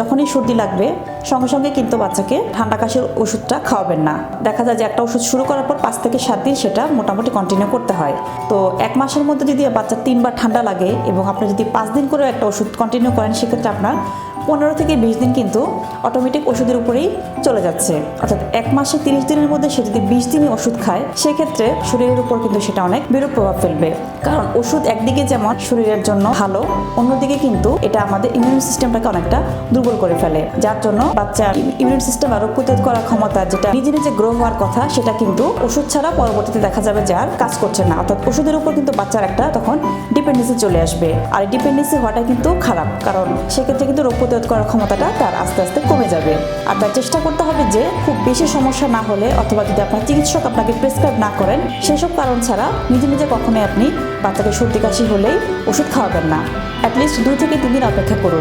যখনই সর্দি লাগবে সঙ্গে সঙ্গে কিন্তু বাচ্চাকে ঠান্ডা কাশির ওষুধটা খাওয়াবেন না। দেখা যায় যে একটা ওষুধ শুরু করার পর 5 থেকে 7 দিন সেটা মোটামুটি কন্টিনিউ করতে হয়। তো 1 মাসের মধ্যে যদি বাচ্চার 3 বার ঠান্ডা লাগে এবং আপনি যদি 5 দিন করে একটা ওষুধ কন্টিনিউ করেন, সেক্ষেত্রে আপনার 15 থেকে 20 দিন কিন্তু অটোমেটিক ওষুধের উপরেই চলে যাচ্ছে। অর্থাৎ 1 মাসে 30 দিনের মধ্যে সে যদি 20 দিনই ওষুধ খায়, সেক্ষেত্রে শরীরের উপর কিন্তু সেটা অনেক বিরূপ প্রভাব ফেলবে। কারণ ওষুধ একদিকে যেমন শরীরের জন্য ভালো, অন্যদিকে কিন্তু এটা আমাদের ইমিউন সিস্টেমটাকে অনেকটা দুর্বল করে ফেলে, যার জন্য বাচ্চার ইমিউন সিস্টেম আর রোগ প্রতিরোধ করার ক্ষমতা যেটা নিজে নিজে গ্রো হওয়ার কথা, সেটা কিন্তু ওষুধ ছাড়া পরবর্তীতে দেখা যাবে যে আর কাজ করছে না। অর্থাৎ ওষুধের উপর কিন্তু বাচ্চার একটা তখন ডিপেন্ডেন্সি চলে আসবে, আর এই ডিপেন্ডেন্সি হওয়াটা কিন্তু খারাপ। কারণ সেক্ষেত্রে কিন্তু রোগ প্রতিরোধ করার ক্ষমতাটা তার আস্তে আস্তে কমে যাবে। আর তার চেষ্টা করতে হবে যে খুব বেশি সমস্যা না হলে, অথবা যদি আপনার চিকিৎসক আপনাকে প্রেসক্রাইব না করেন, সেসব কারণ ছাড়া নিজে নিজে কখনোই আপনি বাচ্চাকে সর্দি কাশি হলেই ওষুধ খাওয়াবেন না। অ্যাটলিস্ট 2 থেকে 3 দিন অপেক্ষা করুন।